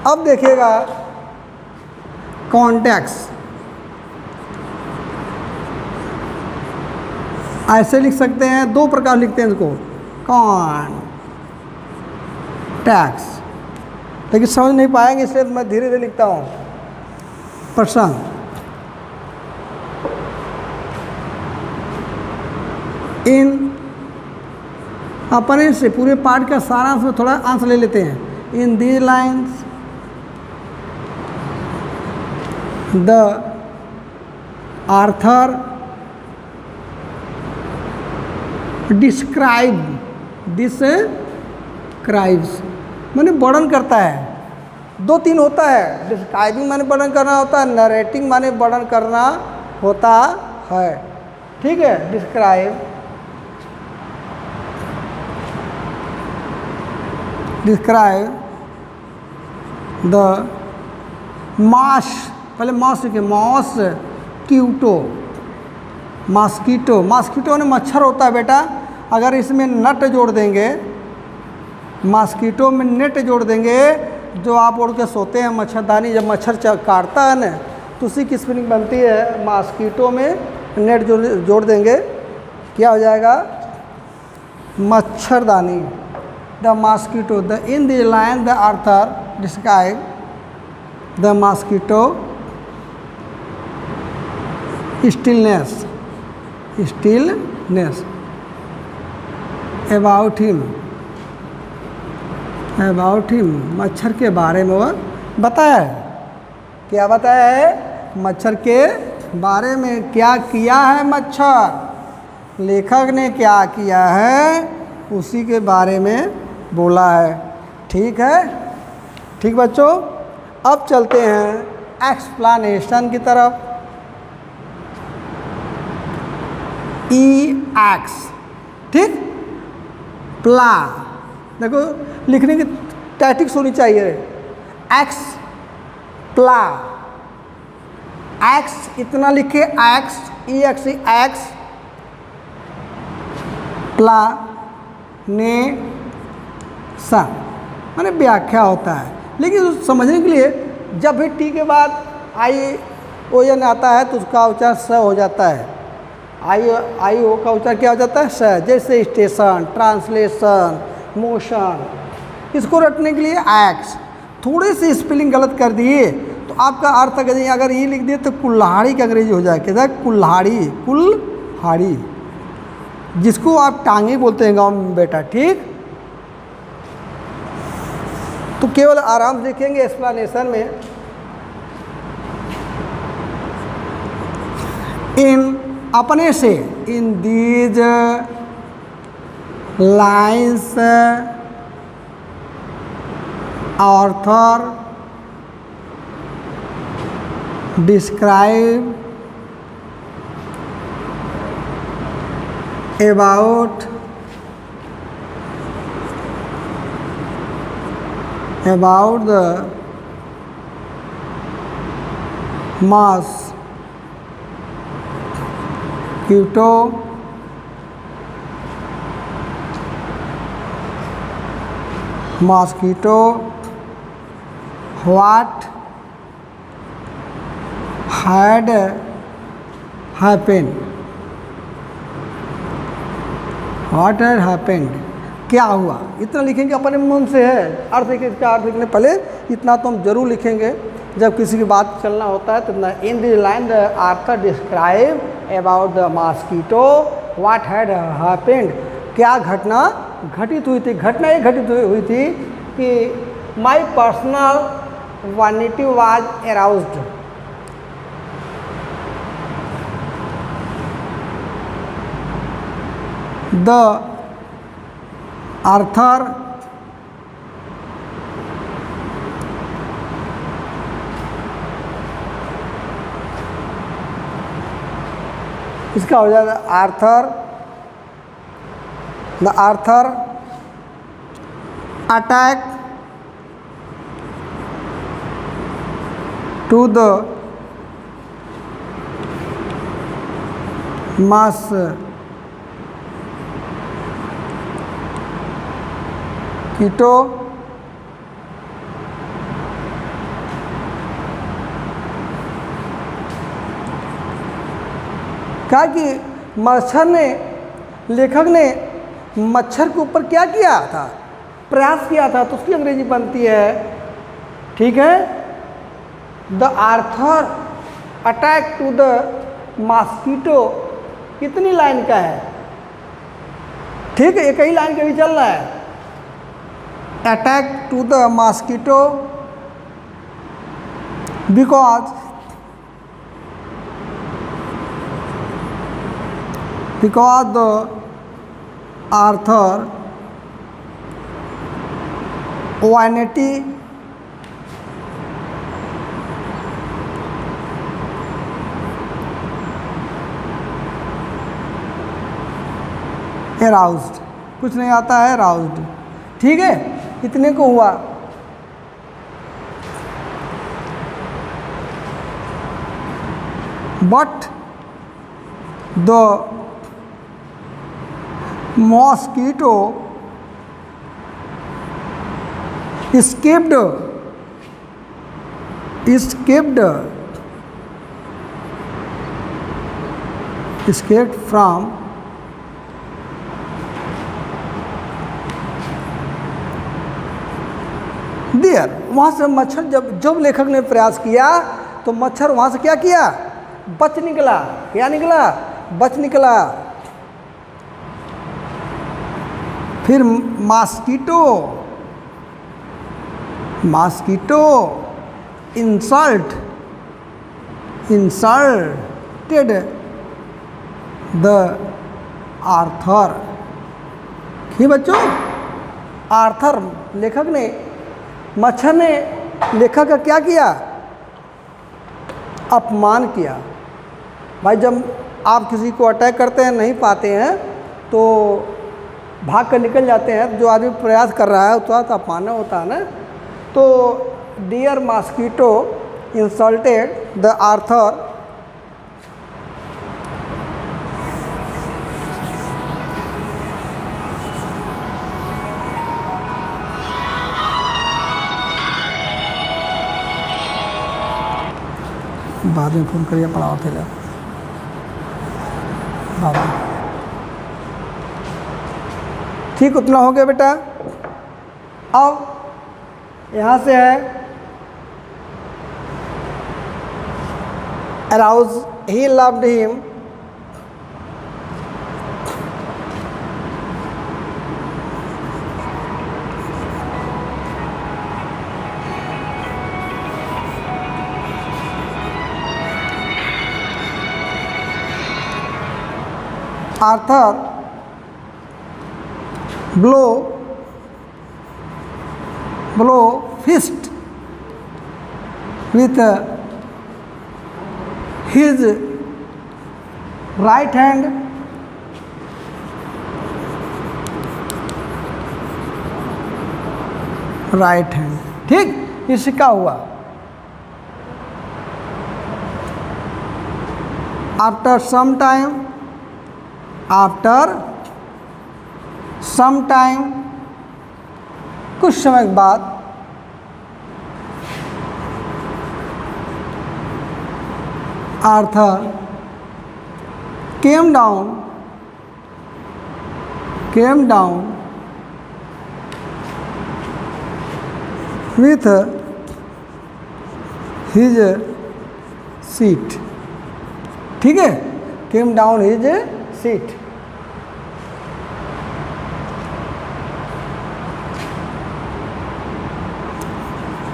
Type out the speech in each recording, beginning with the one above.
अब देखिएगा कॉन्टैक्ट्स, ऐसे लिख सकते हैं, दो प्रकार लिखते हैं इसको, कॉन्टैक्ट्स, लेकिन समझ नहीं पाएंगे इसलिए मैं धीरे धीरे लिखता हूँ। पर्सन, इन अपने से पूरे पाठ का सारांश में थोड़ा अंश ले लेते हैं। इन these lines the Arthur describes माने वर्णन करता है, दो तीन होता है, डिस्क्राइबिंग माने वर्णन करना होता है, नरेटिंग माने वर्णन करना होता है, ठीक है। डिस्क्राइब द मास, पहले मास लिखे, मॉस्किटो ने मच्छर होता है बेटा, अगर इसमें नट जोड़ देंगे, मॉस्किटो में नेट जोड़ देंगे, जो आप ओढ़ के सोते हैं मच्छरदानी, जब मच्छर काटता है ना तो उसी की स्पेलिंग बनती है। मॉस्किटो में नेट जोड़ देंगे, क्या हो जाएगा, मच्छरदानी। The mosquito, the in the line the Arthur describe the mosquito stillness about him, मच्छर के बारे में वो बताया है। क्या बताया है, मच्छर के बारे में क्या किया है मच्छर, लेखक ने क्या किया है उसी के बारे में बोला है, ठीक है। ठीक बच्चों, अब चलते हैं एक्सप्लेनेशन की तरफ। एक्स, ठीक, प्ला, देखो लिखने की टैक्टिक्स होनी चाहिए। एक्स प्ला, एक्स इतना लिखे, एक्स एक्स प्ला ने सा माने व्याख्या होता है, लेकिन समझने के लिए जब भी टी के बाद आई ओ एन आता है तो उसका उच्चारण स हो जाता है। आई ओ का उच्चारण क्या हो जाता है, स, जैसे स्टेशन, ट्रांसलेशन, मोशन। इसको रटने के लिए एक्स, थोड़ी सी स्पेलिंग गलत कर दिए तो आपका अर्थ अगर ये लिख दिए तो कुल्हाड़ी का अंग्रेजी हो जाए, क्या, कुल्हाड़ी, जिसको आप टांगे बोलते हैं गाँव में बेटा, ठीक। तो केवल आराम से लिखेंगे एक्सप्लेनेशन में, इन अपने से, in these lines author describe about the mosquito what had happened, क्या हुआ, इतना लिखेंगे अपने मन से है। अर्थ इसका अर्थ लिखने पहले इतना तो हम जरूर लिखेंगे, जब किसी की बात चलना होता है तो in the line the Arthur describe about the mosquito what had happened, क्या घटना घटित हुई थी। घटना ये घटित हुई थी कि my personal vanity was aroused, the author इसका हो जाएगा the author attack to the mosquito कहा कि मच्छर ने, लेखक ने मच्छर के ऊपर क्या किया था, प्रयास किया था, तो उसकी अंग्रेजी बनती है, ठीक है, the author attack to the mosquito. कितनी लाइन का है, ठीक है, एक ही लाइन का भी चल रहा है, attack to the mosquito because the Arthur vanity aroused, कुछ नहीं आता है, aroused, ठीक है, इतने को हुआ। But the mosquito escaped from there। वहाँ से मच्छर, जब लेखक ने प्रयास किया तो मच्छर वहाँ से क्या किया, बच निकला। क्या निकला, बच निकला। फिर मॉस्किटो इंसल्टेड द आर्थर। ठीक बच्चों, आर्थर लेखक ने, मच्छर ने लेखक का क्या किया, अपमान किया। भाई जब आप किसी को अटैक करते हैं, नहीं पाते हैं, तो भाग कर निकल जाते हैं, जो आदमी प्रयास कर रहा है उसका तो अपमान होता है ना। तो dear mosquito insulted the author बाद में फ़ोन करिए, पढ़ाओ थे बाद में। ठीक, उतना हो गया बेटा। अब यहाँ से है arouse, he loved him, Arthur blow fist with his right hand ठीक, इससे क्या हुआ, आफ्टर सम टाइम कुछ समय के बाद Arthur came down with his seat। ठीक है, came down his seat।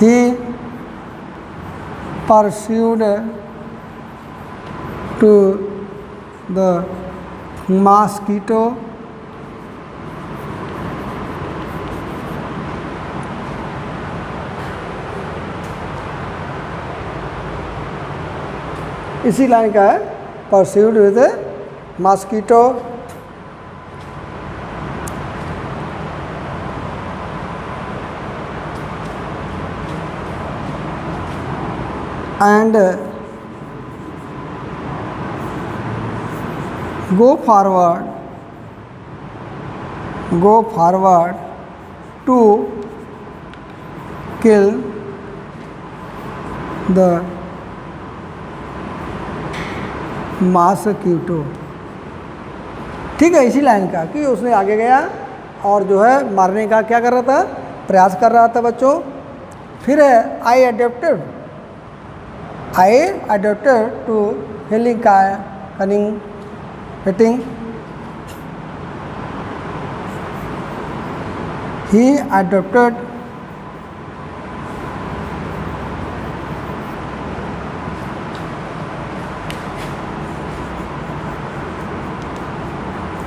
He pursued to the mosquito इसी लाइन का है, pursued with a mosquito and go forward to kill the mosquito. ठीक है, इसी लाइन का कि उसने आगे गया और जो है मारने का क्या कर रहा था, प्रयास कर रहा था बच्चों। फिर है I adopted to healing cunning hitting. He adopted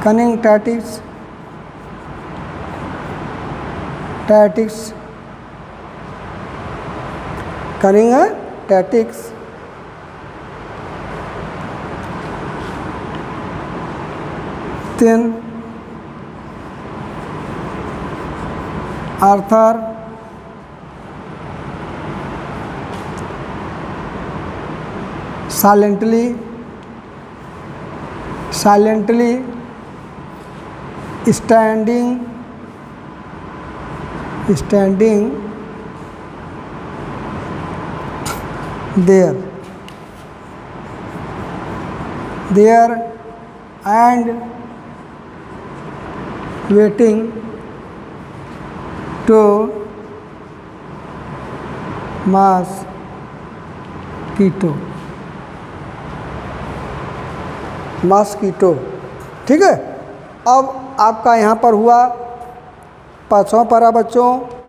cunning tactics cunning tactics then Arthur silently standing there and waiting to mosquito. ठीक है, अब आपका यहाँ पर हुआ 5वां पारा बच्चों।